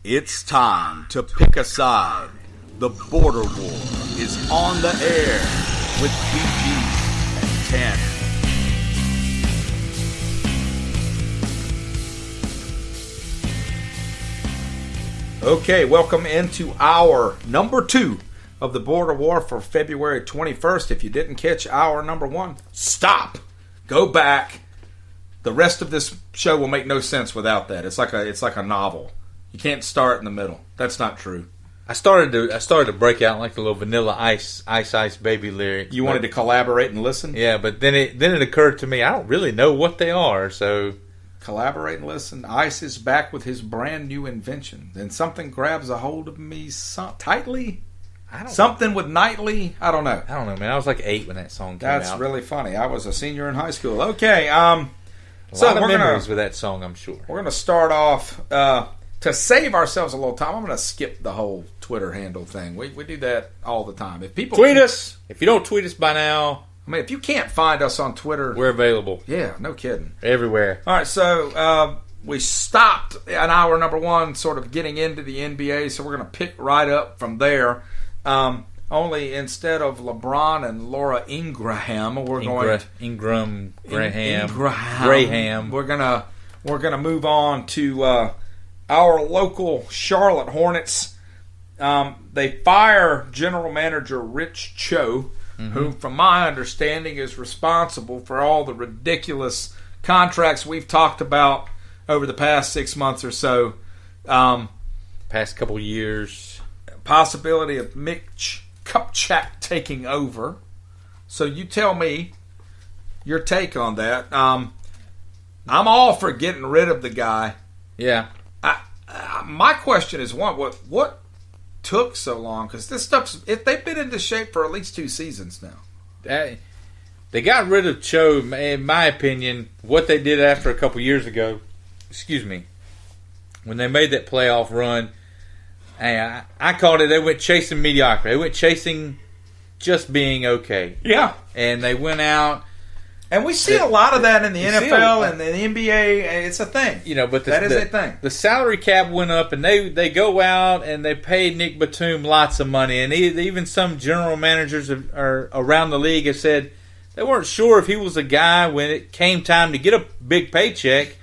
It's time to pick a side. The border war is on the air with BG and Tanner. Okay, welcome into hour number 2 of the border war for February 21st. If you didn't catch hour number 1, stop. Go back. The rest of this show will make no sense without that. It's like a novel. You can't start in the middle. That's not true. I started to break out like the little Vanilla Ice Baby lyrics. You wanted to collaborate and listen? Yeah, but then it occurred to me I don't really know what they are, so collaborate and listen. Ice is back with his brand new invention. Then something grabs a hold of me tightly. Something with nightly. I don't know. I don't know, man. I was like 8 when that song came out. That's really funny. I was a senior in high school. Okay, a lot of memories with that song, I'm sure. We're going to start off. To save ourselves a little time, I'm going to skip the whole Twitter handle thing. We do that all the time. If people tweet us, if you don't tweet us by now, I mean, if you can't find us on Twitter, we're available. Yeah, no kidding. Everywhere. All right, so we stopped at hour number 1, sort of getting into the NBA, so we're going to pick right up from there. Only instead of LeBron and Laura Ingraham, we're going Graham. We're gonna move on to our local Charlotte Hornets. They fire general manager Rich Cho, who, from my understanding, is responsible for all the ridiculous contracts we've talked about over the past 6 months or so. Past couple years. Possibility of Mitch Kupchak taking over. So you tell me your take on that. I'm all for getting rid of the guy. Yeah. My question is, what took so long? Because this if they've been into shape for at least 2 seasons now. They got rid of Cho, in my opinion, what they did after a couple years ago, when they made that playoff run, I called it, they went chasing mediocrity. They went chasing just being okay. Yeah. And they went out. And we see a lot of that in the NFL and the NBA. It's a thing. But that is a thing. The salary cap went up, and they go out and they paid Nick Batum lots of money. And even some general managers around the league have said they weren't sure if he was a guy when it came time to get a big paycheck,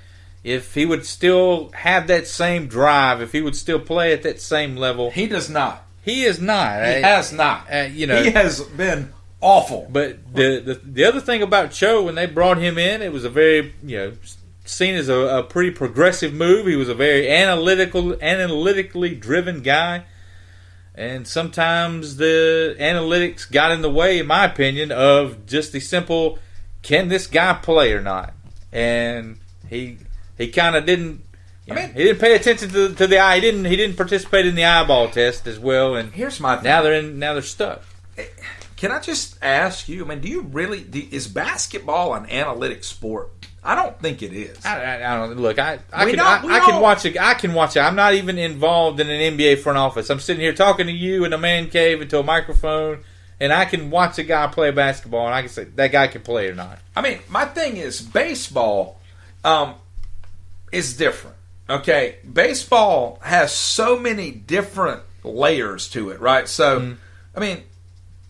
if he would still have that same drive, if he would still play at that same level. He does not. He is not. He has not. He has been awful. But the other thing about Cho, when they brought him in, it was a very, seen as a pretty progressive move. He was a very analytically driven guy. And sometimes the analytics got in the way, in my opinion, of just the simple, can this guy play or not? And he kind of didn't. He didn't pay attention to the eye. He didn't participate in the eyeball test as well. And here's my thing. Now they're stuck. Can I just ask you? Do you really? Is basketball an analytic sport? I don't think it is. I don't look. I can watch it. I can watch it. I'm not even involved in an NBA front office. I'm sitting here talking to you in a man cave into a microphone, and I can watch a guy play basketball, and I can say that guy can play or not. My thing is baseball is different. Okay, baseball has so many different layers to it, right? So,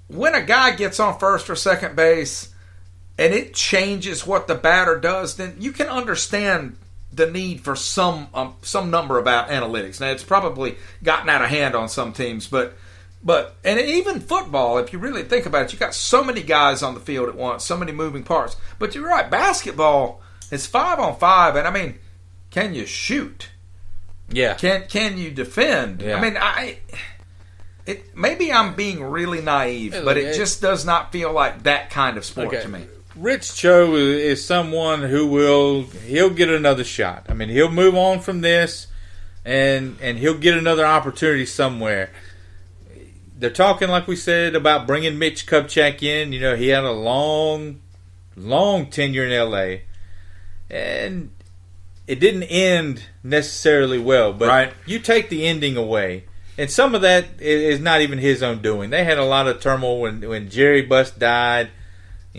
when a guy gets on first or second base and it changes what the batter does, then you can understand the need for some number of analytics. Now, it's probably gotten out of hand on some teams, but and even football, if you really think about it, you got so many guys on the field at once, so many moving parts. But you're right, basketball is 5-on-5, and can you shoot? Yeah. Can you defend? Yeah. Maybe I'm being really naive, but it just does not feel like that kind of sport to me. Rich Cho is someone who he'll get another shot. He'll move on from this, and he'll get another opportunity somewhere. They're talking, like we said, about bringing Mitch Kupchak in. He had a long tenure in L.A., and it didn't end necessarily well. But you take the ending away. And some of that is not even his own doing. They had a lot of turmoil when Jerry Buss died.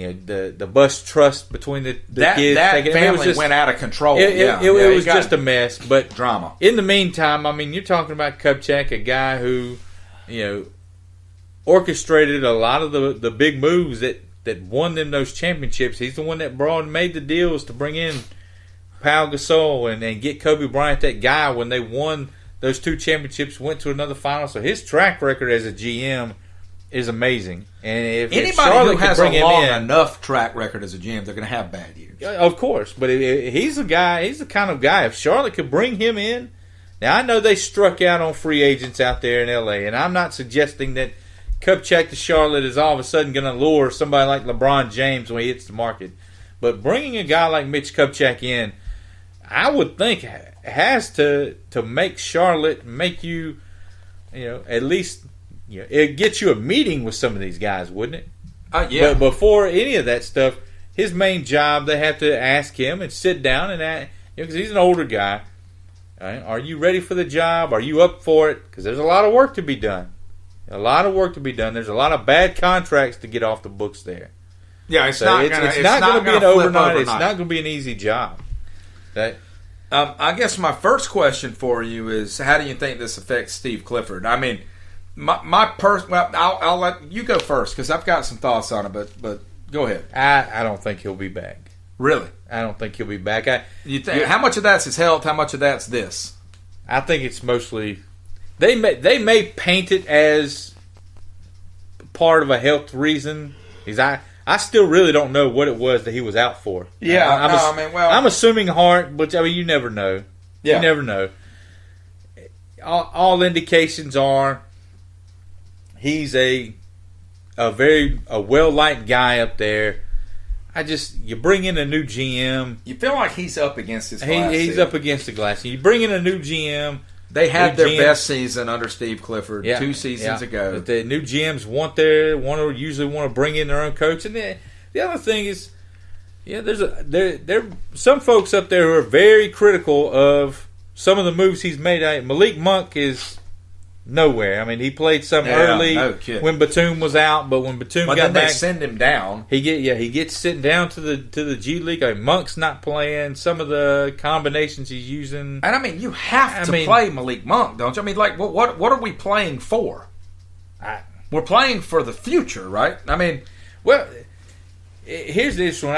the bus trust between the kids. That family went out of control. It was just a mess. But drama. In the meantime, I mean, you're talking about Kupchak, a guy who, orchestrated a lot of the big moves that won them those championships. He's the one that made the deals to bring in Pau Gasol and get Kobe Bryant, that guy, when they won those 2 championships, went to another final. So his track record as a GM is amazing. And if anybody who has a long enough track record as a GM, they're going to have bad years. Of course, but he's the guy. He's the kind of guy. If Charlotte could bring him in, now I know they struck out on free agents out there in LA, and I'm not suggesting that Kupchak to Charlotte is all of a sudden going to lure somebody like LeBron James when he hits the market. But bringing a guy like Mitch Kupchak in, I would think has to make Charlotte make you, at least, it gets you a meeting with some of these guys, wouldn't it? Yeah. But before any of that stuff, his main job, they have to ask him and sit down and because he's an older guy. Right? Are you ready for the job? Are you up for it? Because there's a lot of work to be done. There's a lot of bad contracts to get off the books there. Yeah, it's not going to be an overnight. It's not going to be an easy job. I guess my first question for you is, how do you think this affects Steve Clifford? I mean, I'll let you go first because I've got some thoughts on it, but go ahead. I don't think he'll be back. Really? I don't think he'll be back. How much of that's his health? How much of that's this? I think it's mostly they may paint it as part of a health reason. I still really don't know what it was that he was out for. Yeah, I'm assuming heart, but I mean, you never know. Yeah. You never know. All indications are he's a well-liked guy up there. You bring in a new GM. You feel like he's up against his glass. He's up against the glass. You bring in a new GM. They had their best season under Steve Clifford 2 seasons ago. But the new GMs usually want to bring in their own coach. And the other thing is, there some folks up there who are very critical of some of the moves he's made. Malik Monk is nowhere. I mean, he played some early when Batum was out, but when Batum got then back, they send him down. He gets sent down to the G League. I mean, Monk's not playing. Some of the combinations he's using, and I mean, you have to play Malik Monk, don't you? I mean, like, what are we playing for? We're playing for the future, right? I mean, well, here's this one.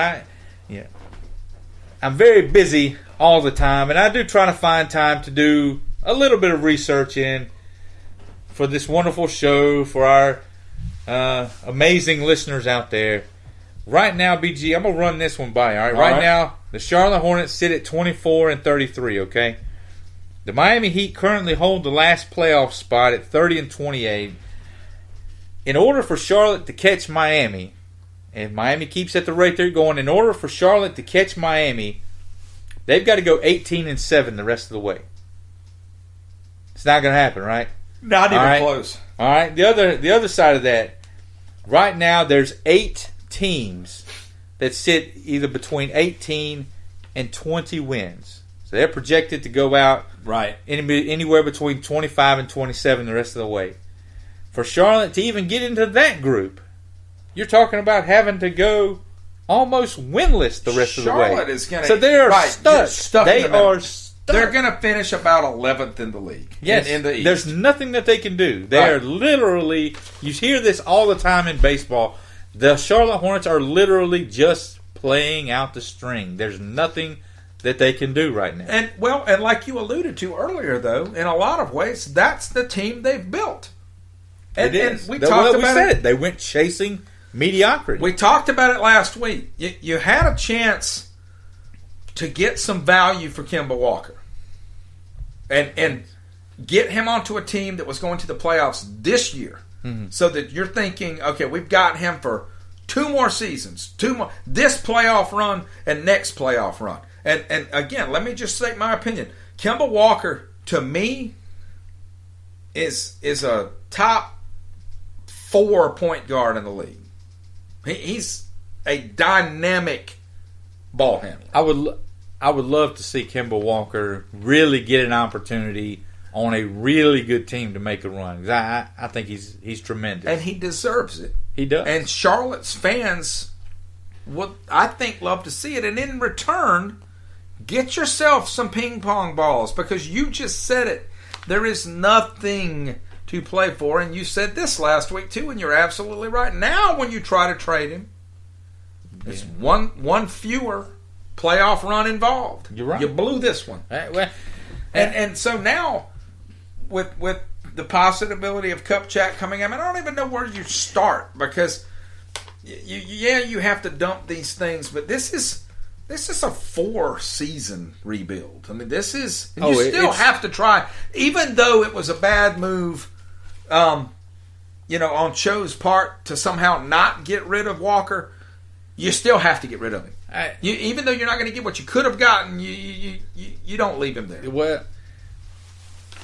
I'm very busy all the time, and I do try to find time to do a little bit of research for this wonderful show, for our amazing listeners out there. Right now, BG, I'm going to run this one by you. All right? Now, the Charlotte Hornets sit at 24-33, okay? The Miami Heat currently hold the last playoff spot at 30-28. In order for Charlotte to catch Miami, and Miami keeps at the rate they're going, in order for Charlotte to catch Miami, they've got to go 18-7 the rest of the way. It's not going to happen, right? Not even close. All right. The other side of that, right now there's 8 teams that sit either between 18 and 20 wins. So they're projected to go out anywhere between 25 and 27 the rest of the way. For Charlotte to even get into that group, you're talking about having to go almost winless the rest of the way. Charlotte is going to... So they are stuck. They are stuck. They're going to finish about 11th in the league. Yes, in the East. There's nothing that they can do. They are literally... You hear this all the time in baseball. The Charlotte Hornets are literally just playing out the string. There's nothing that they can do right now. And like you alluded to earlier, though, in a lot of ways, that's the team they've built. And we talked about it. They went chasing mediocrity. We talked about it last week. You had a chance to get some value for Kemba Walker and get him onto a team that was going to the playoffs this year, so that you're thinking, okay, we've got him for 2 more seasons, 2 more, this playoff run and next playoff run. And again, let me just state my opinion. Kemba Walker, to me, is a top 4 point guard in the league. He's a dynamic ball handler. I would love to see Kemba Walker really get an opportunity on a really good team to make a run. I think he's tremendous. And he deserves it. He does. And Charlotte's fans would, I think, love to see it. And in return, get yourself some ping pong balls, because you just said it. There is nothing to play for, and you said this last week too, and you're absolutely right. Now, when you try to trade him, it's one fewer playoff run involved. You're right. You blew this one, and so now with the possibility of Kupchak coming in, I don't even know where you start, because you have to dump these things, but this is a 4-season rebuild. I mean, this is, and you still have to try, even though it was a bad move, on Cho's part to somehow not get rid of Walker. You still have to get rid of him. Even though you're not going to get what you could have gotten, you don't leave him there. Well,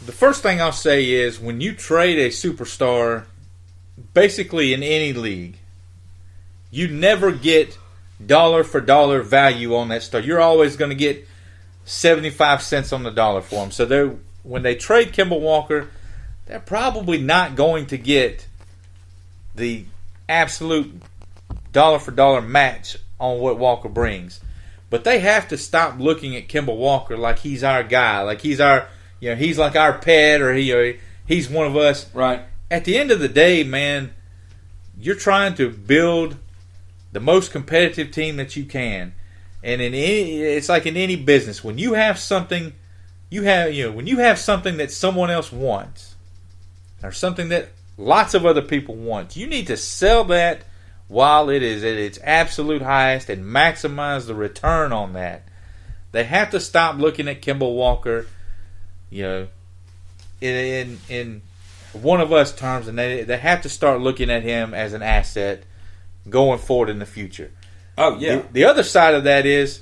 the first thing I'll say is, when you trade a superstar, basically in any league, you never get dollar for dollar value on that star. You're always going to get 75 cents on the dollar for him. So when they trade Kemba Walker, they're probably not going to get the absolute dollar for dollar match on what Walker brings. But they have to stop looking at Kemba Walker like he's our guy, like he's our, he's like our pet, or he's one of us. Right. At the end of the day, man, you're trying to build the most competitive team that you can. And it's like in any business, when you have something, when you have something that someone else wants, or something that lots of other people want, you need to sell that while it is at its absolute highest and maximize the return on that. They have to stop looking at Kemba Walker, in one of us terms, and they have to start looking at him as an asset going forward in the future. Oh, yeah. The other side of that is,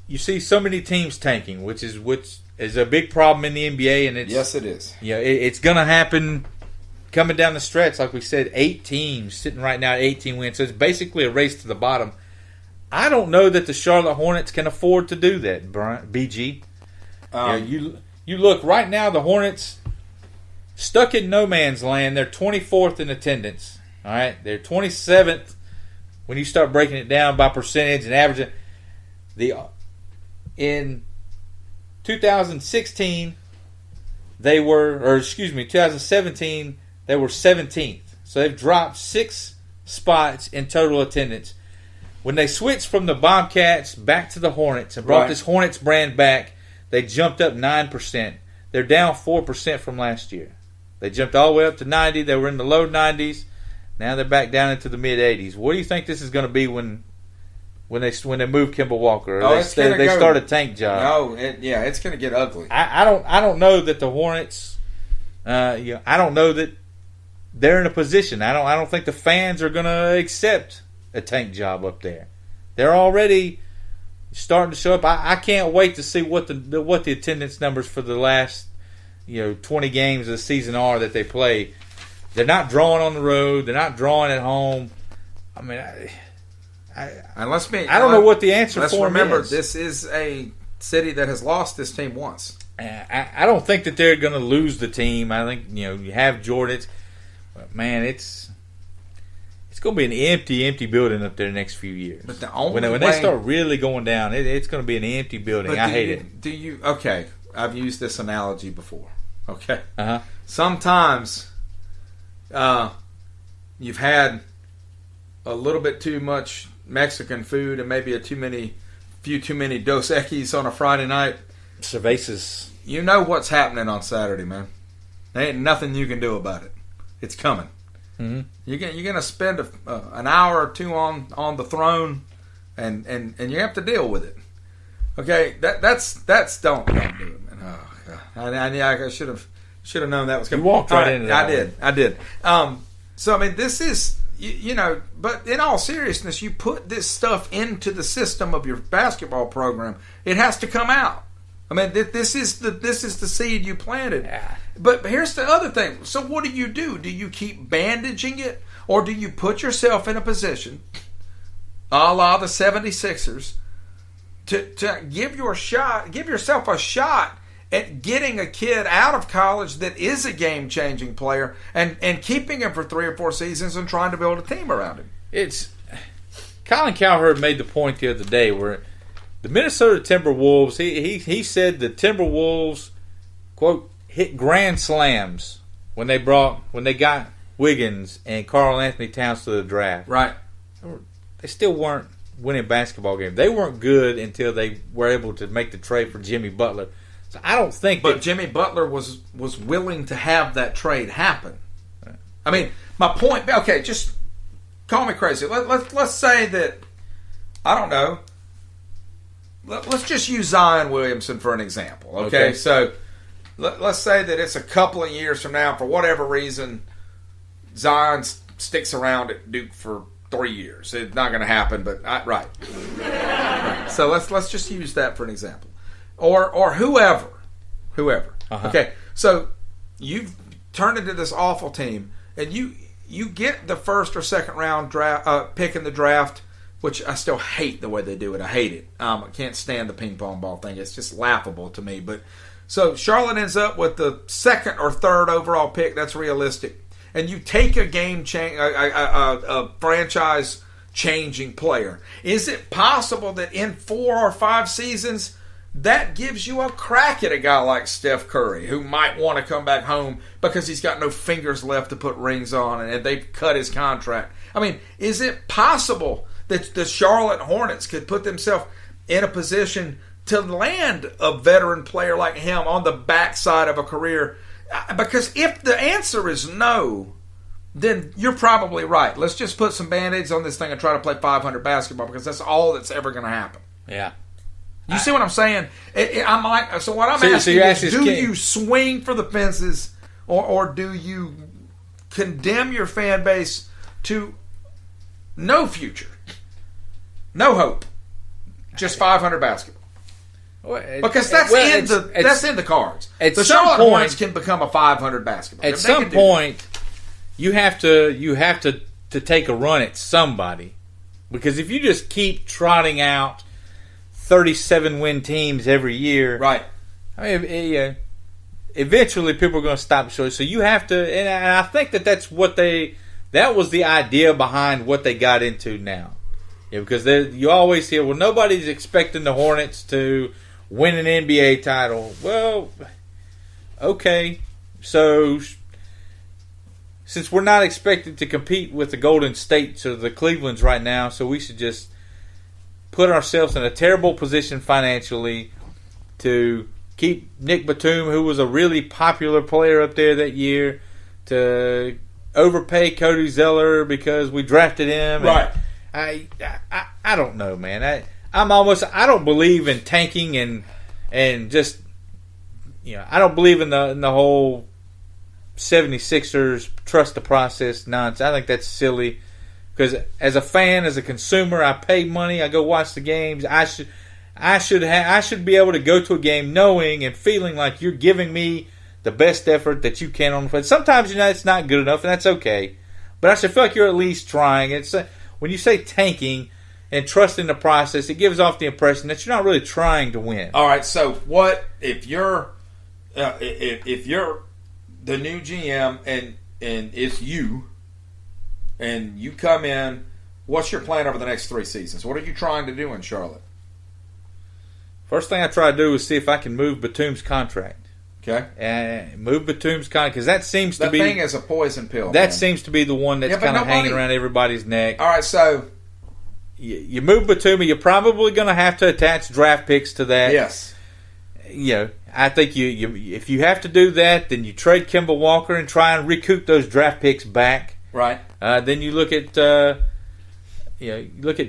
you see so many teams tanking, which is a big problem in the NBA, and yes, it is. It's going to happen coming down the stretch. Like we said, 8 teams sitting right now at 18 wins, so it's basically a race to the bottom. I don't know that the Charlotte Hornets can afford to do that, BG. You look right now, the Hornets stuck in no man's land. They're 24th in attendance. All right, they're 27th when you start breaking it down by percentage and averaging. In 2016, 2017, they were 17th. So they've dropped 6 spots in total attendance. When they switched from the Bobcats back to the Hornets and brought this Hornets brand back, they jumped up 9%. They're down 4% from last year. They jumped all the way up to 90. They were in the low 90s. Now they're back down into the mid 80s. What do you think this is going to be when they move Kemba Walker? They start a tank job. No, it's going to get ugly. I don't know that the Hornets. I don't know that they're in a position. I don't think the fans are going to accept a tank job up there. They're already starting to show up. I can't wait to see what the attendance numbers for the last 20 games of the season are that they play. They're not drawing on the road. They're not drawing at home. I mean, I don't know what the answer for them is. Let's remember, this is a city that has lost this team once. I don't think that they're going to lose the team. I think you have Jordan. But man, it's going to be an empty building up there the next few years. But the only when they start really going down, it's going to be an empty building. I hate it. Okay, I've used this analogy before. Okay. Uh-huh. Sometimes you've had a little bit too much Mexican food and maybe few too many Dos Equis on a Friday night. Cervezas. You know what's happening on Saturday, man. There ain't nothing you can do about it. It's coming. Mm-hmm. You're gonna spend an hour or two on the throne, and you have to deal with it. Okay, that's don't do it, man. Oh God, I should have known that was coming. You walked right into that. I did. So I mean, this is but in all seriousness, you put this stuff into the system of your basketball program, it has to come out. I mean, this is the seed you planted. Yeah. But here's the other thing. So what do? Do you keep bandaging it, or do you put yourself in a position, a la the 76ers, to give yourself a shot at getting a kid out of college that is a game-changing player and keeping him for 3 or 4 seasons and trying to build a team around him? Colin Cowherd made the point the other day where the Minnesota Timberwolves, he said the Timberwolves, quote, hit grand slams when they got Wiggins and Karl Anthony Towns to the draft. Right. They still weren't winning basketball games. They weren't good until they were able to make the trade for Jimmy Butler. So I don't think But Jimmy Butler was willing to have that trade happen. I mean, my point, okay, just call me crazy. Let's say that, I don't know, let's just use Zion Williamson for an example, okay? So let's say that it's a couple of years from now, for whatever reason, Zion sticks around at Duke for 3 years. It's not going to happen, but right. So let's just use that for an example, or whoever. Uh-huh. Okay, so you've turned into this awful team, and you get the first or second round draft pick in the draft, which I still hate the way they do it. I hate it. I can't stand the ping pong ball thing. It's just laughable to me. But so Charlotte ends up with the second or third overall pick. That's realistic. And you take a a franchise changing player. Is it possible that in 4 or 5 seasons that gives you a crack at a guy like Steph Curry, who might want to come back home because he's got no fingers left to put rings on and they've cut his contract? I mean, is it possible that the Charlotte Hornets could put themselves in a position to land a veteran player like him on the backside of a career? Because if the answer is no, then you're probably right. Let's just put some Band-Aids on this thing and try to play 500 basketball, because that's all that's ever going to happen. Yeah. You see what I'm saying? I'm like, so what I'm asking is, do you swing for the fences, or do you condemn your fan base to no future, no hope, just 500 basketball? Because that's in the cards. The Charlotte Hornets can become a 500 basketball. At some point, you have to take a run at somebody, because if you just keep trotting out 37-win teams every year, right? I mean, eventually people are going to stop showing. So you have to, and I think that was the idea behind what they got into now. Yeah, because you always hear, well, nobody's expecting the Hornets to win an NBA title. Well, okay, so since we're not expected to compete with the Golden States or the Clevelands right now, so we should just put ourselves in a terrible position financially to keep Nick Batum, who was a really popular player up there that year, to overpay Cody Zeller because we drafted him. Right. I don't know, man. I don't believe in tanking and just, I don't believe in the whole 76ers trust the process nonsense. I think that's silly. Because as a fan, as a consumer, I pay money. I go watch the games. I should be able to go to a game knowing and feeling like you're giving me the best effort that you can on the field. Sometimes it's not good enough, and that's okay. But I should feel like you're at least trying. It's when you say tanking and trusting the process, it gives off the impression that you're not really trying to win. All right. So what if you're if you're the new GM and it's you? And you come in, what's your plan over the next 3 seasons? What are you trying to do in Charlotte? First thing I try to do is see if I can move Batum's contract. Okay. And move Batum's contract, because that seems to be... That thing is a poison pill. That seems to be the one that's kind of hanging around everybody's neck. All right, so... You move Batum, you're probably going to have to attach draft picks to that. Yes. I think if you have to do that, then you trade Kemba Walker and try and recoup those draft picks back. Right. Then you look at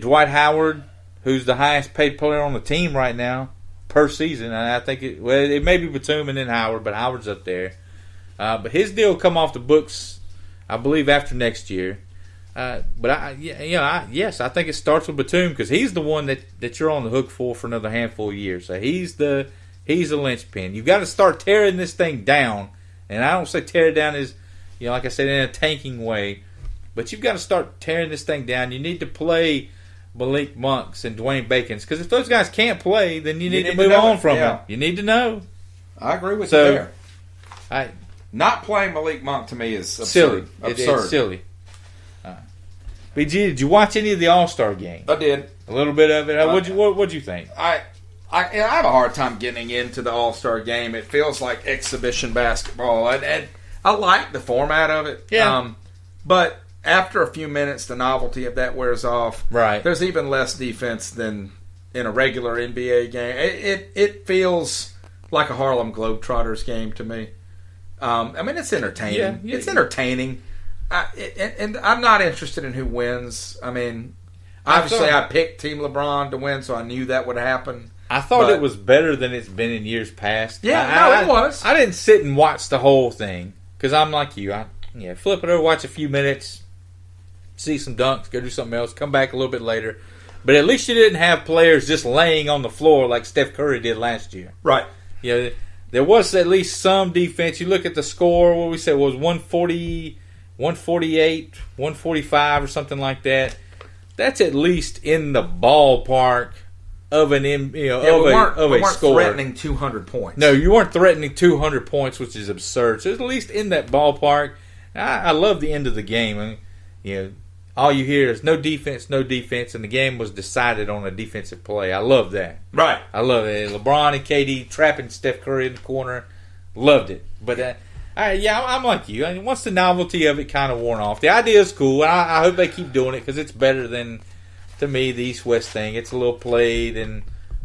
Dwight Howard, who's the highest paid player on the team right now per season. And I think it may be Batum and then Howard, but Howard's up there. But his deal will come off the books, I believe, after next year. But yes, I think it starts with Batum, because he's the one that you're on the hook for another handful of years. So he's the linchpin. You've got to start tearing this thing down, and I don't say tear it down as, like I said, in a tanking way. But you've got to start tearing this thing down. You need to play Malik Monks and Dwayne Bacons. Because if those guys can't play, then you need to move on from them. You need to know. I agree with you there. Not playing Malik Monk to me is absurd. Silly. Absurd. It's silly. BG, did you watch any of the All-Star game? I did. A little bit of it. What'd you think? I have a hard time getting into the All-Star game. It feels like exhibition basketball, and I like the format of it. Yeah. But after a few minutes, the novelty of that wears off. Right. There's even less defense than in a regular NBA game. It feels like a Harlem Globetrotters game to me. I mean, it's entertaining. Yeah. It's entertaining. And I'm not interested in who wins. I mean, obviously I picked Team LeBron to win, so I knew that would happen. I thought it was better than it's been in years past. Yeah, it was. I didn't sit and watch the whole thing because I'm like you. Flip it over, watch a few minutes, see some dunks, go do something else, come back a little bit later. But at least you didn't have players just laying on the floor like Steph Curry did last year. Right. There was at least some defense. You look at the score, what we said was 140, 148, 145 or something like that. That's at least in the ballpark of an we of a weren't score. threatening 200 points. No, you weren't threatening 200 points, which is absurd. So it's at least in that ballpark. I love the end of the game. All you hear is no defense, and the game was decided on a defensive play. I love that. Right. I love it. LeBron and KD trapping Steph Curry in the corner. Loved it. But I'm like you. I mean, once the novelty of it kind of worn off, the idea is cool. I hope they keep doing it because it's better than, to me, the East-West thing. It's a little played, and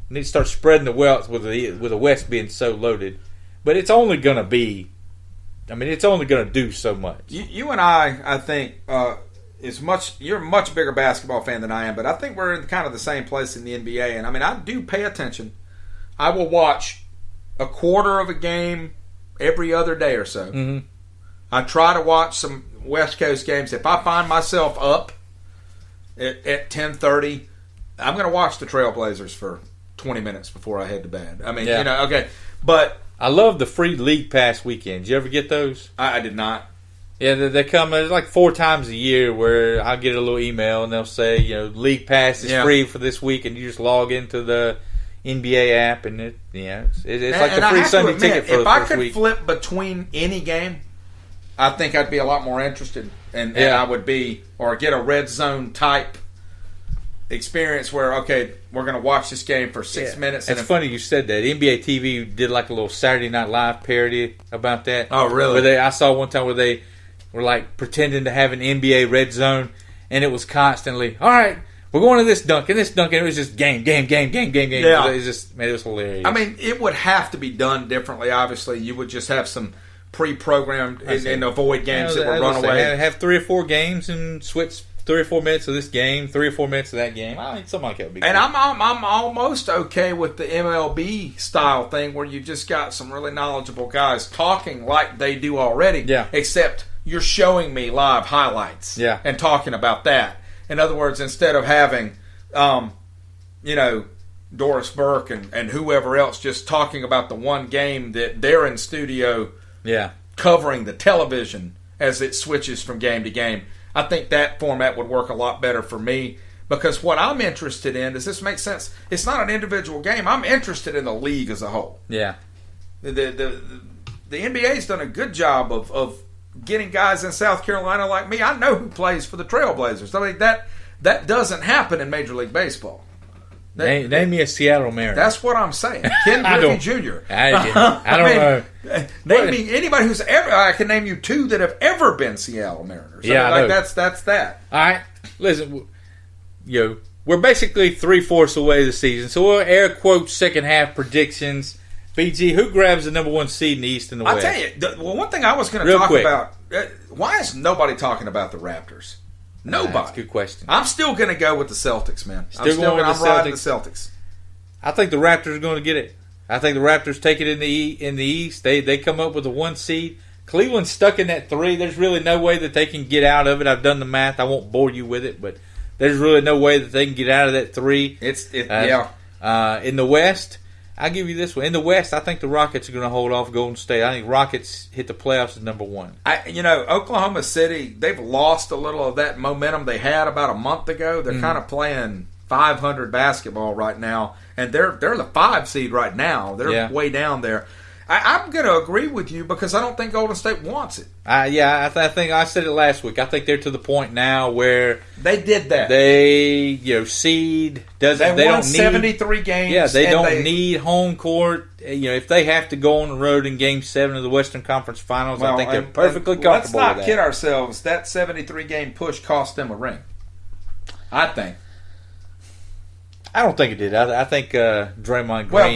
we need to start spreading the wealth with the West being so loaded. But it's only going to be, it's only going to do so much. You and I think, you're a much bigger basketball fan than I am, but I think we're in kind of the same place in the NBA. And I do pay attention. I will watch a quarter of a game every other day or so. Mm-hmm. I try to watch some West Coast games. If I find myself up at 10:30, I'm going to watch the Trailblazers for 20 minutes before I head to bed. Okay. But I love the free League Pass weekends. You ever get those? I did not. Yeah, they come. There's like 4 times a year where I'll get a little email and they'll say, League Pass is free for this week, and you just log into the NBA app, and it's like the free Sunday ticket for the first week. If I could flip between any game, I think I'd be a lot more interested, and I would be, or get a red zone type experience where, okay, we're going to watch this game for 6 minutes. It's funny you said that. NBA TV did like a little Saturday Night Live parody about that. Oh, really? I saw one time where they were like pretending to have an NBA red zone, and it was constantly, all right, we're going to this dunk, and it was just game. Yeah. It was hilarious. It would have to be done differently, obviously. You would just have some pre-programmed and avoid games that would run away. Have 3 or 4 games and switch 3 or 4 minutes of this game, 3 or 4 minutes of that game. I think something like that would be And cool. I'm almost okay with the MLB style thing where you just got some really knowledgeable guys talking like they do already. Yeah. Except you're showing me live highlights. Yeah. And talking about that. In other words, instead of having, Doris Burke and whoever else just talking about the one game that they're in studio covering the television as it switches from game to game. I think that format would work a lot better for me because what I'm interested in, does this make sense? It's not an individual game. I'm interested in the league as a whole. Yeah. The NBA's done a good job of getting guys in South Carolina like me. I know who plays for the Trailblazers. That doesn't happen in Major League Baseball. Name me a Seattle Mariner. That's what I'm saying. Ken Griffey Jr. I don't know. Name me anybody who's ever. I can name you 2 that have ever been Seattle Mariners. That's that. All right, listen. We're basically 3/4 away this season, so we'll air quote second half predictions. BG, who grabs the number 1 seed in the East and the West? I'll tell you. One thing I was going to talk about. Why is nobody talking about the Raptors? Nobody. That's a good question. I'm still going to go with the Celtics, man. I'm riding the Celtics. I think the Raptors are going to get it. I think the Raptors take it in the East. They come up with a 1 seed. Cleveland's stuck in that 3. There's really no way that they can get out of it. I've done the math. I won't bore you with it, but there's really no way that they can get out of that 3. In the West, I'll give you this one. In the West, I think the Rockets are going to hold off Golden State. I think Rockets hit the playoffs as number 1. Oklahoma City, they've lost a little of that momentum they had about a month ago. They're kind of playing 500 basketball right now, and they're the 5 seed right now. They're way down there. I'm going to agree with you because I don't think Golden State wants it. I think I said it last week. I think they're to the point now where they did that. They seed doesn't. They won don't need 73 games. Yeah, they don't need home court. If they have to go on the road in Game 7 of the Western Conference Finals, I think they're perfectly comfortable with that. Let's not kid ourselves. That 73 game push cost them a ring. I think. I don't think it did. I think Draymond Green.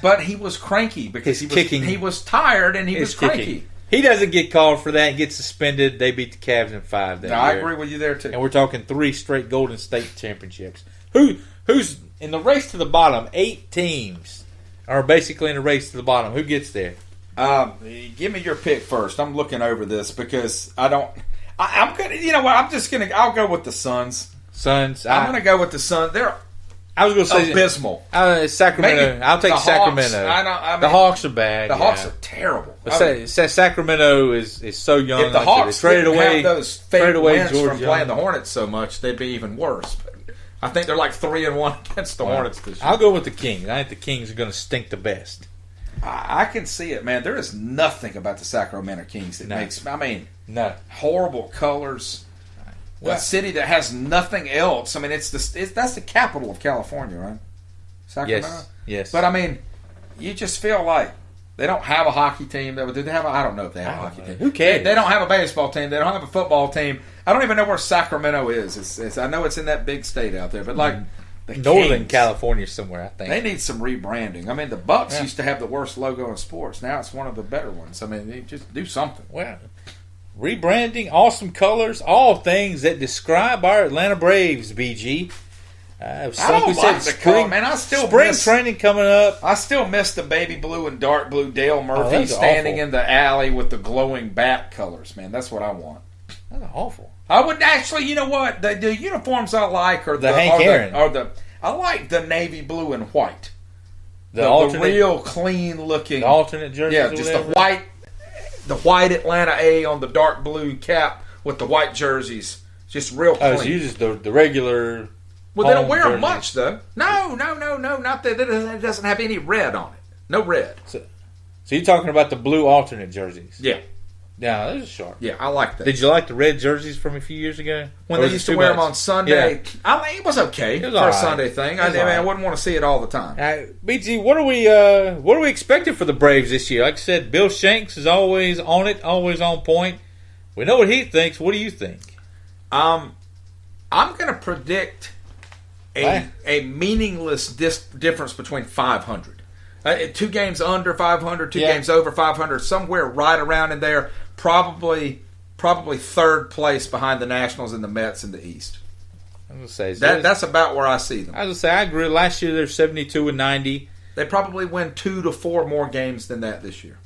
But he was cranky because he was tired and he was cranky. Kicking. He doesn't get called for that and get suspended. They beat the Cavs in 5 that year. I agree with you there too. And we're talking 3 straight Golden State championships. Who's in the race to the bottom? 8 teams are basically in the race to the bottom. Who gets there? Give me your pick first. I'm looking over this because I'm gonna. You know what? I'll go with the Suns. I'm gonna go with the Suns. I was going to say abysmal. Sacramento. I'll take Sacramento. The Hawks are bad. The Hawks are terrible. Sacramento is so young. If the Hawks traded away those fake wins George from playing the Hornets so much, they'd be even worse. But I think they're like 3-1 against the Hornets this year. I'll go with the Kings. I think the Kings are going to stink the best. I can see it, man. There is nothing about the Sacramento Kings that makes. No horrible colors. A city that has nothing else. I mean, that's the capital of California, right? Sacramento. Yes. But you just feel like they don't have a hockey team. Do they have? I don't know if they have a hockey team. Who cares? They don't have a baseball team. They don't have a football team. I don't even know where Sacramento is. I know it's in that big state out there, but the Northern Kings, California somewhere. I think they need some rebranding. I mean, the Bucks used to have the worst logo in sports. Now it's one of the better ones. I mean, they just do something. Well. Rebranding, awesome colors, all things that describe our Atlanta Braves, BG. I don't like the color, man. Spring training coming up. I still miss the baby blue and dark blue Dale Murphy standing in the alley with the glowing bat colors, man. That's what I want. That's awful. I would actually, you know what? The uniforms I like are the Hank Aaron. I like the navy blue and white. The real clean looking. The alternate jerseys. Yeah, just the white. The white Atlanta A on the dark blue cap with the white jerseys. Just real clean. So you just the regular. Well, they don't wear them much, though. No. Not that. It doesn't have any red on it. No red. So you're talking about the blue alternate jerseys? Yeah. Yeah, those are sharp. Yeah, I like that. Did you like the red jerseys from a few years ago? When they used to wear them on Sunday. Yeah. It was okay for a Sunday thing. I wouldn't want to see it all the time. BG, what are we expecting for the Braves this year? Like I said, Bill Shanks is always on it, always on point. We know what he thinks. What do you think? I'm going to predict a meaningless difference between 500. 2 games under 500, 2 games over 500, somewhere right around in there. Probably third place behind the Nationals and the Mets in the East. I was gonna say that's about where I see them. I was gonna say I agree. Last year they're 72-90. They probably win 2 to 4 more games than that this year.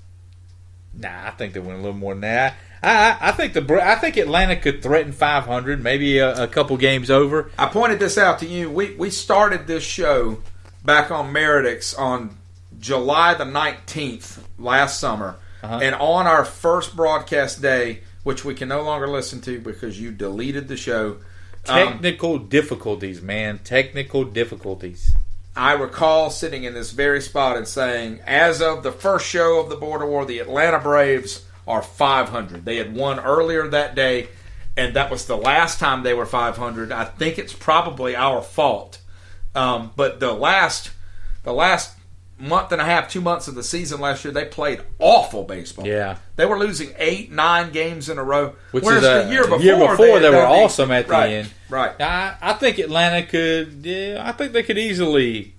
Nah, I think they win a little more than that. I think Atlanta could threaten 500, maybe a couple games over. I pointed this out to you. We started this show back on Meredix on July the 19th last summer. And on our first broadcast day, which we can no longer listen to because you deleted the show. Technical difficulties, man. Technical difficulties. I recall sitting in this very spot and saying, as of the first show of the Border War, the Atlanta Braves are 500. They had won earlier that day, and that was the last time they were 500. I think it's probably our fault. But the last month and a half, 2 months of the season last year, they played awful baseball. Yeah. They were losing 8-9 games in a row. Whereas the year before they were awesome at the end. Right. I think Atlanta could, I think they could easily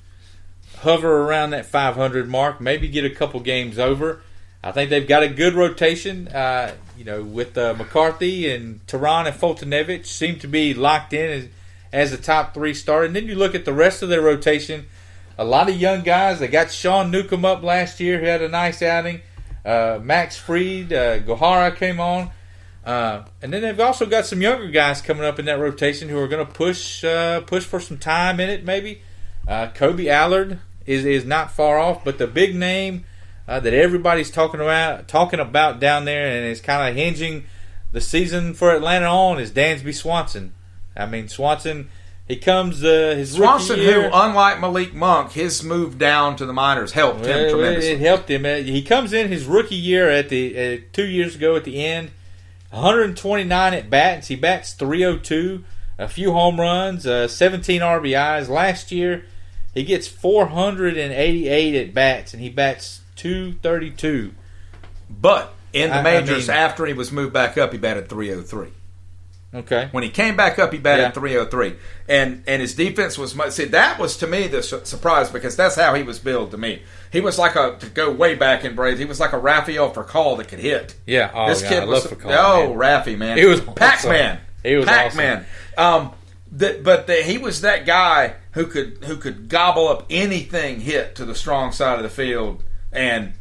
hover around that 500 mark, maybe get a couple games over. I think they've got a good rotation, with McCarthy and Tehran and Foltynewicz seem to be locked in as the top 3 starter. And then you look at the rest of their rotation. A lot of young guys. They got Sean Newcomb up last year, who had a nice outing. Max Fried, Gohara came on. And then they've also got some younger guys coming up in that rotation who are going to push for some time in it, maybe. Kobe Allard is not far off, but the big name that everybody's talking about down there and is kind of hinging the season for Atlanta on is Dansby Swanson. I mean, Swanson He comes his Swanson, rookie year. who, unlike Malik Monk, his move down to the minors helped him tremendously. It helped him. He comes in his rookie year at 2 years ago at the end, 129 at bats. He bats .302, a few home runs, 17 RBIs. Last year, he gets 488 at bats, and he bats .232. But in the majors, after he was moved back up, he batted .303. Okay. When he came back up, he batted .303, and his defense was much. See, that was to me the surprise, because that's how he was billed to me. He was like to go way back in Braves. He was like a Raphael Furcal that could hit. Yeah, this kid I was. Love Furcal, Raffy, man. He was Pac-Man. He was Pac-Man. Awesome. He was that guy who could gobble up anything hit to the strong side of the field, and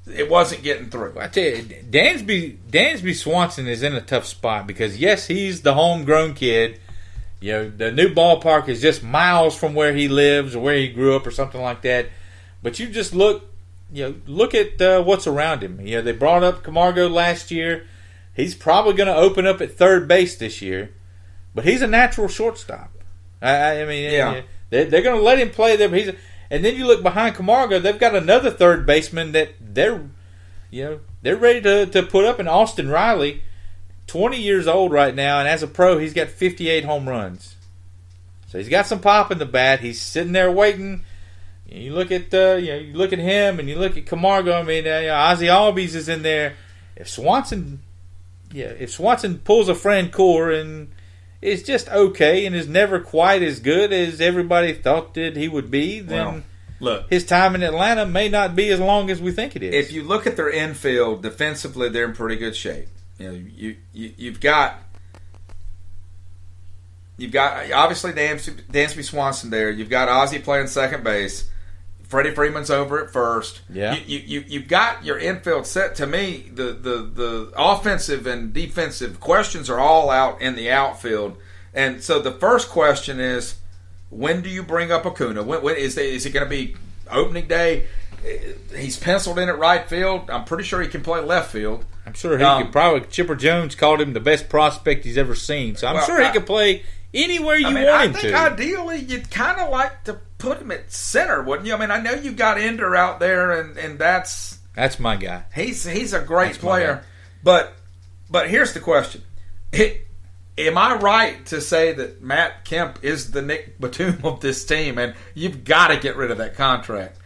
it wasn't getting through. I tell you, Dansby Swanson is in a tough spot because, yes, he's the homegrown kid. You know, the new ballpark is just miles from where he lives or where he grew up or something like that. But you just look at what's around him. You know, they brought up Camargo last year. He's probably going to open up at third base this year, but he's a natural shortstop. I mean, they're going to let him play there. But and then you look behind Camargo, they've got another third baseman that they're ready to put up in Austin Riley, 20 years old right now, and as a pro, he's got 58 home runs. So he's got some pop in the bat. He's sitting there waiting. You look at you look at him and you look at Camargo. I mean, Ozzie Albies is in there. If Swanson pulls a Francoeur and is just okay and is never quite as good as everybody thought that he would be, then look, his time in Atlanta may not be as long as we think it is. If you look at their infield defensively, they're in pretty good shape. You know, you've got obviously Dansby Swanson there. You've got Ozzie playing second base. Freddie Freeman's over at first. Yeah. You've got your infield set. To me, the offensive and defensive questions are all out in the outfield. And so the first question is, when do you bring up Acuna? When is it going to be opening day? He's penciled in at right field. I'm pretty sure he can play left field. I'm sure he could probably. Chipper Jones called him the best prospect he's ever seen. So I'm sure he could play anywhere you want him to. I think ideally you'd kind of like to put him at center, wouldn't you? I mean, I know you've got Ender out there, and that's my guy. He's a great player, but here's the question: am I right to say that Matt Kemp is the Nick Batum of this team, and you've got to get rid of that contract?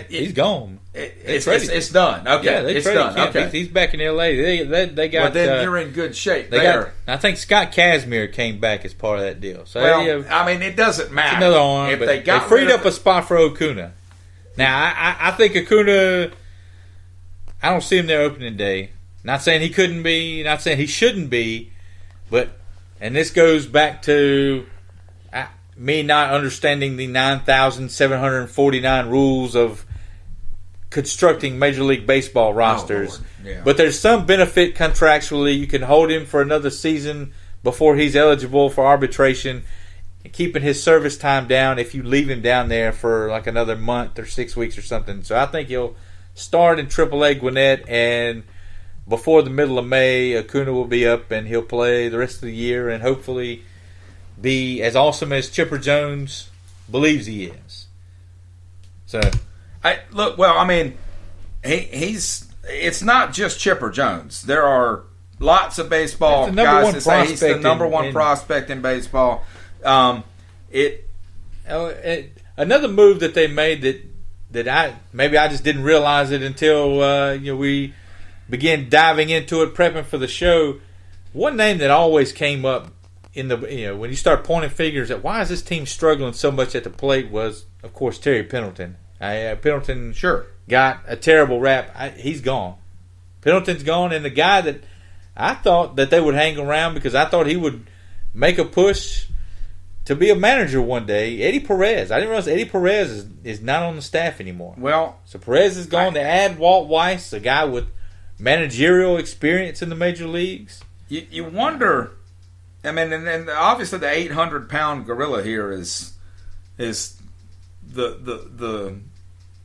He's gone. It's done. Okay, yeah, it's done. Kemp. Okay, he's back in L.A. They got. Well, then you're in good shape there. I think Scott Kazmir came back as part of that deal. So I mean, it doesn't matter. Another arm, if but they freed up a spot for Acuna. Now, I think Acuna. I don't see him there opening day. Not saying he couldn't be. Not saying he shouldn't be. But this goes back to me not understanding the 9,749 rules of constructing Major League Baseball rosters. But there's some benefit contractually. You can hold him for another season before he's eligible for arbitration, keeping his service time down if you leave him down there for like another month or 6 weeks or something. So I think he'll start in AAA Gwinnett, and before the middle of May, Acuna will be up and he'll play the rest of the year and hopefully be as awesome as Chipper Jones believes he is. So, he's. It's not just Chipper Jones. There are lots of baseball guys that say he's the number one prospect in baseball. Another move that they made that I just didn't realize it until we began diving into it, prepping for the show. One name that always came up in the when you start pointing fingers at why is this team struggling so much at the plate was, of course, Terry Pendleton. Pendleton got a terrible rap. He's gone. Pendleton's gone, and the guy that I thought that they would hang around because I thought he would make a push to be a manager one day, Eddie Perez. I didn't realize Eddie Perez is not on the staff anymore. Well, so Perez is gone. They add Walt Weiss, a guy with managerial experience in the major leagues. You wonder. I mean, and obviously the 800-pound gorilla here is the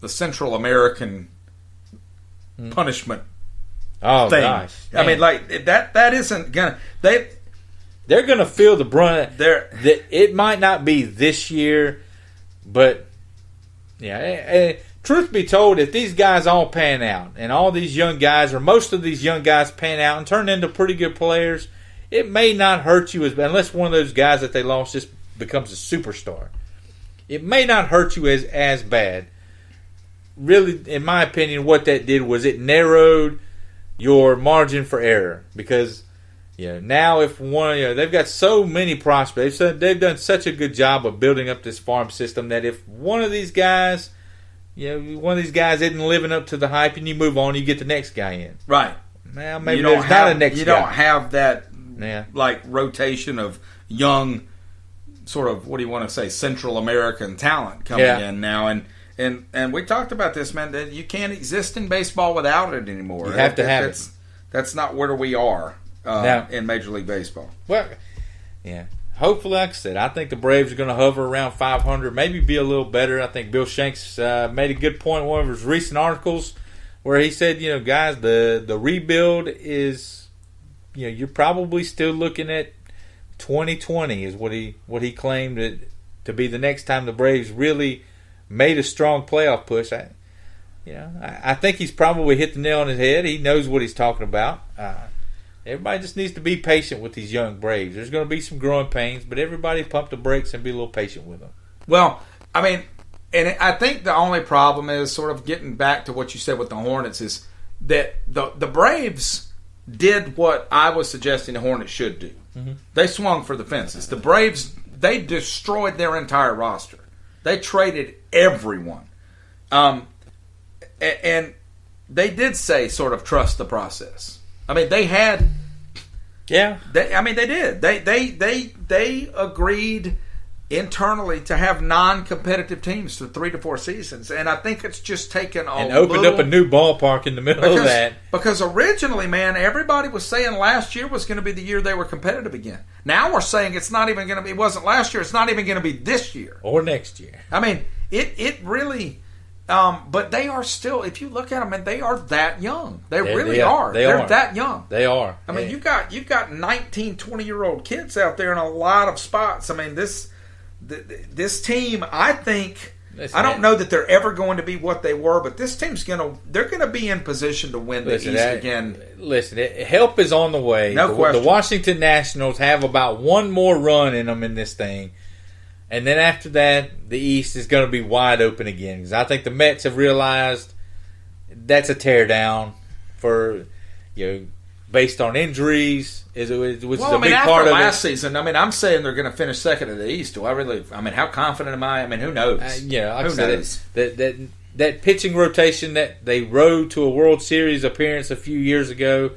Central American punishment. Oh thing. gosh! I mean, like that isn't gonna. they're going to feel the brunt. That it might not be this year, but yeah. Truth be told, if these guys all pan out, and all these young guys, or most of these young guys pan out and turn into pretty good players, it may not hurt you unless one of those guys that they lost just becomes a superstar. It may not hurt you as bad. Really, in my opinion, what that did was it narrowed your margin for error, because now if one, they've got so many prospects, they've done such a good job of building up this farm system that if one of these guys isn't living up to the hype, and you move on, you get the next guy in. Right. Well, maybe there's not a next guy. You don't have that rotation of young, sort of, what do you want to say, Central American talent coming in now. And we talked about this, man, that you can't exist in baseball without it anymore. You have to have it. That's not where we are in Major League Baseball. Well, yeah. Hopefully, like I said, I think the Braves are going to hover around 500, maybe be a little better. I think Bill Shanks made a good point in one of his recent articles where he said, guys, the rebuild is, you're probably still looking at 2020 is what he claimed to be the next time the Braves really made a strong playoff push. I think he's probably hit the nail on his head. He knows what he's talking about. Everybody just needs to be patient with these young Braves. There's going to be some growing pains, but everybody pump the brakes and be a little patient with them. Well, I mean, and I think the only problem is sort of getting back to what you said with the Hornets is that the Braves did what I was suggesting the Hornets should do. Mm-hmm. They swung for the fences. The Braves, they destroyed their entire roster. They traded everyone. And they did say sort of trust the process. I mean, they had. Yeah. They did. They agreed internally to have non-competitive teams for 3 to 4 seasons, and I think it's just taken opened up a new ballpark in the middle of that. Because originally, man, everybody was saying last year was going to be the year they were competitive again. Now we're saying it's not even going to be. It wasn't last year. It's not even going to be this year or next year. I mean, it really. But they are still, if you look at them, and they are that young. They really are. They're that young. They are. I mean, you've got 19, 20-year-old kids out there in a lot of spots. I mean, this team, I think, I don't know that they're ever going to be what they were, but this team's they're going to be in position to win the East again. Listen, help is on the way. No question. The Washington Nationals have about one more run in them in this thing. And then after that, the East is going to be wide open again. Because I think the Mets have realized that's a teardown for, based on injuries, which is a big part of it. After last season, I'm saying they're going to finish second in the East. Do I really? How confident am I? Who knows? Who knows? That pitching rotation that they rode to a World Series appearance a few years ago,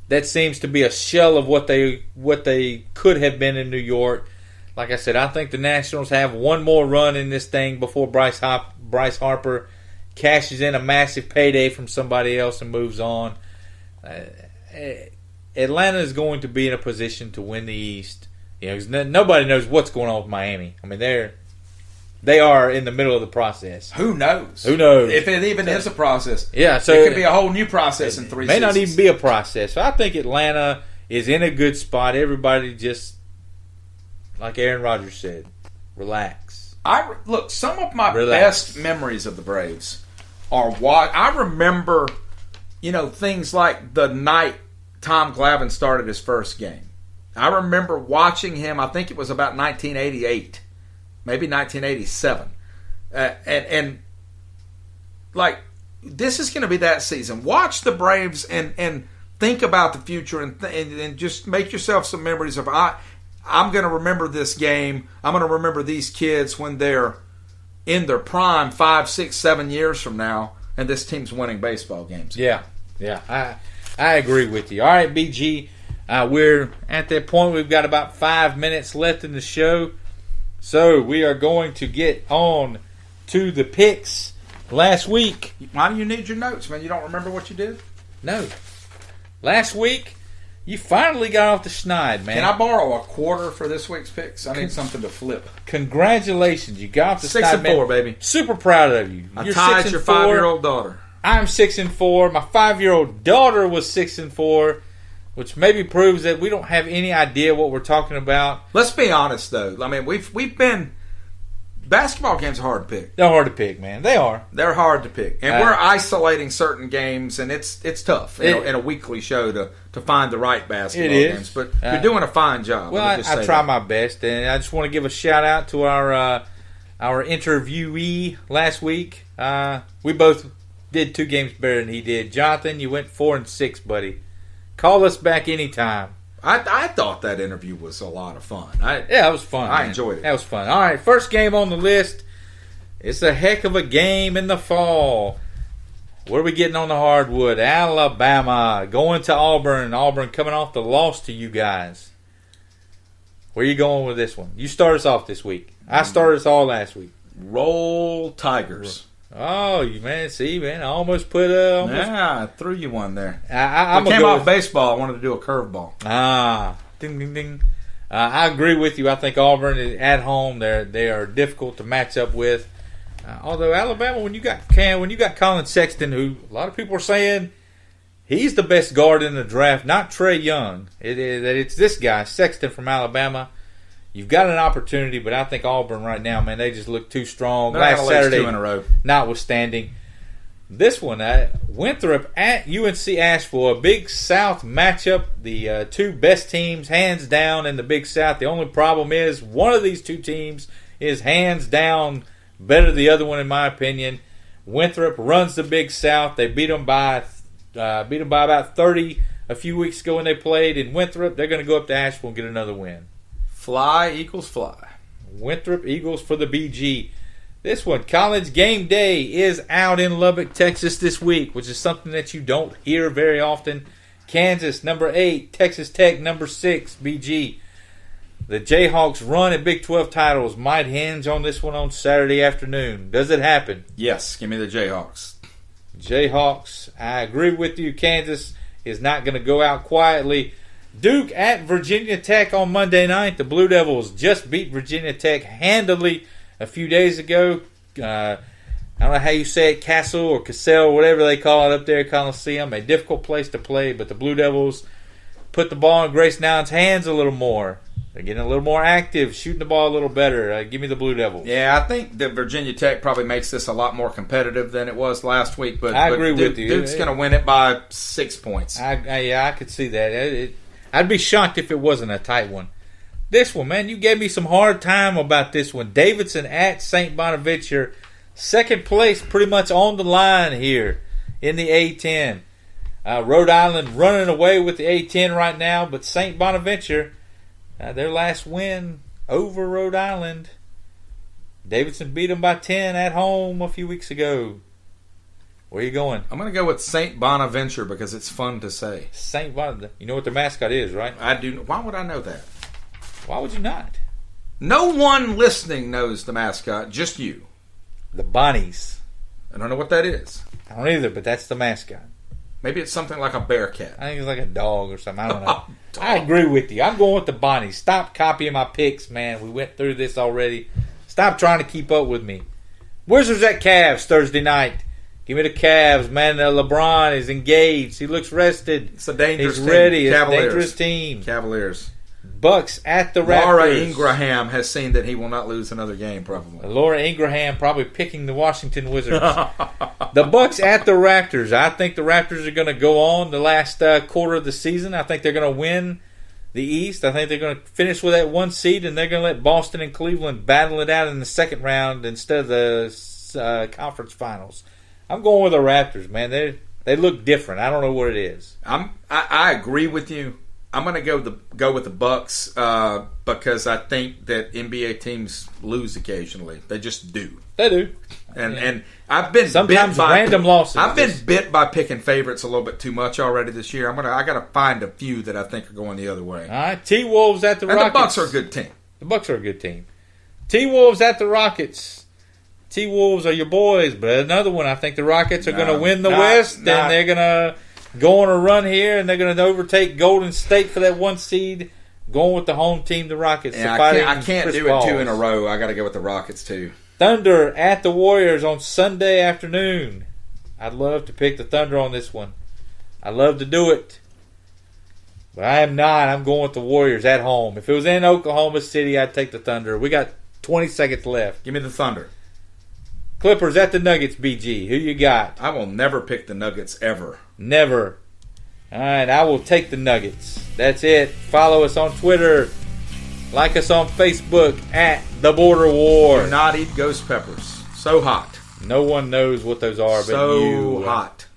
that seems to be a shell of what they could have been in New York. Like I said, I think the Nationals have one more run in this thing before Bryce Harper cashes in a massive payday from somebody else and moves on. Atlanta is going to be in a position to win the East. Because nobody knows what's going on with Miami. I mean, they are in the middle of the process. Who knows? If it even is a process. Yeah, so it could be a whole new process in 3 seasons. May not even be a process. So I think Atlanta is in a good spot. Everybody just, like Aaron Rodgers said, relax. Some of my best memories of the Braves are I remember, things like the night Tom Glavine started his first game. I remember watching him, I think it was about 1988, maybe 1987. And this is going to be that season. Watch the Braves and think about the future and just make yourself some memories of, I'm going to remember this game. I'm going to remember these kids when they're in their prime 5, 6, 7 years from now, and this team's winning baseball games. Yeah. I agree with you. All right, BG, we're at that point. We've got about 5 minutes left in the show, so we are going to get on to the picks. Last week, why do you need your notes, man? You don't remember what you did? No. Last week, you finally got off the schneid, man. Can I borrow a quarter for this week's picks? I need something to flip. Congratulations. You got off the schneid, 6-4, baby. Super proud of you. You're tied your 5-year-old daughter. I'm 6-4. My 5-year-old daughter was 6-4. which maybe proves that we don't have any idea what we're talking about. Let's be honest, though. I mean, we've been basketball games are hard to pick. They're hard to pick, man. They are. They're hard to pick, and we're isolating certain games, and it's tough in a weekly show to find the right basketball games. But you're doing a fine job. Well, I try my best, and I just want to give a shout out to our interviewee last week. We both did 2 games better than he did. Jonathan, you went 4-6, buddy. Call us back anytime. I thought that interview was a lot of fun. Yeah, it was fun. I enjoyed it. That was fun. All right, first game on the list. It's a heck of a game in the fall. Where are we getting on the hardwood? Alabama going to Auburn. Auburn coming off the loss to you guys. Where are you going with this one? You start us off this week. I started us all last week. Roll Tigers. Oh, man, I almost put I threw you one there. I came off baseball. I wanted to do a curveball. Ding, ding, ding. I agree with you. I think Auburn is at home. They are difficult to match up with. Although Alabama, when you got Colin Sexton, who a lot of people are saying he's the best guard in the draft, not Trey Young. It's this guy, Sexton from Alabama. You've got an opportunity, but I think Auburn right now, man, they just look too strong. Last Saturday, 2 in a row. Notwithstanding. This one, Winthrop at UNC Asheville, a Big South matchup. The 2 best teams, hands down, in the Big South. The only problem is one of these 2 teams is hands down better than the other one, in my opinion. Winthrop runs the Big South. They beat them by about 30 a few weeks ago when they played in Winthrop. They're going to go up to Asheville and get another win. Fly, Eagles, fly. Winthrop Eagles for the BG. This one, College Game Day, is out in Lubbock, Texas this week, which is something that you don't hear very often. Kansas, number 8. Texas Tech, number 6. BG. The Jayhawks' run at Big 12 titles might hinge on this one on Saturday afternoon. Does it happen? Yes, give me the Jayhawks. Jayhawks, I agree with you. Kansas is not going to go out quietly. Duke at Virginia Tech on Monday night. The Blue Devils just beat Virginia Tech handily a few days ago. I don't know how you say it, Castle or Cassell, whatever they call it up there at Coliseum. A difficult place to play, but the Blue Devils put the ball in Grace Noun's hands a little more. They're getting a little more active, shooting the ball a little better. Give me the Blue Devils. Yeah, I think that Virginia Tech probably makes this a lot more competitive than it was last week. But I agree with you. Duke's going to win it by 6 points. I could see that. I'd be shocked if it wasn't a tight one. This one, man, you gave me some hard time about this one. Davidson at St. Bonaventure. Second place pretty much on the line here in the A-10. Rhode Island running away with the A-10 right now, but St. Bonaventure, their last win over Rhode Island. Davidson beat them by 10 at home a few weeks ago. Where are you going? I'm going to go with St. Bonaventure because it's fun to say. St. Bonaventure. You know what their mascot is, right? I do. Why would I know that? Why would you not? No one listening knows the mascot, just you. The Bonnies. I don't know what that is. I don't either, but that's the mascot. Maybe it's something like a bear cat. I think it's like a dog or something. I don't know. I agree with you. I'm going with the Bonnies. Stop copying my picks, man. We went through this already. Stop trying to keep up with me. Wizards at Cavs Thursday night. Give me the Cavs, man. LeBron is engaged. He looks rested. It's a dangerous team. He's ready. It's a dangerous team. Cavaliers. Bucks at the Raptors. Laura Ingraham has seen that he will not lose another game, probably. Laura Ingraham probably picking the Washington Wizards. The Bucks at the Raptors. I think the Raptors are going to go on the last quarter of the season. I think they're going to win the East. I think they're going to finish with that 1 seed, and they're going to let Boston and Cleveland battle it out in the second round instead of the conference finals. I'm going with the Raptors, man. They look different. I don't know what it is. I agree with you. I'm going to go with the Bucks because I think that NBA teams lose occasionally. They just do. They do. And I've been sometimes bit by random losses. I've been bit by picking favorites a little bit too much already this year. I got to find a few that I think are going the other way. All right, T-Wolves at the Rockets. The Bucks are a good team. The Bucks are a good team. T-Wolves at the Rockets. T-Wolves are your boys, but another one. I think the Rockets are going to win the West, and they're going to go on a run here, and they're going to overtake Golden State for that 1 seed. Going with the home team, the Rockets. Yeah, I can't do it 2 in a row. I got to go with the Rockets too. Thunder at the Warriors on Sunday afternoon. I'd love to pick the Thunder on this one. I'd love to do it. But I am not. I'm going with the Warriors at home. If it was in Oklahoma City, I'd take the Thunder. We got 20 seconds left. Give me the Thunder. Clippers at the Nuggets, BG. Who you got? I will never pick the Nuggets ever. Never. All right, I will take the Nuggets. That's it. Follow us on Twitter. Like us on Facebook at The Border War. Do not eat ghost peppers. So hot. No one knows what those are but you. So hot.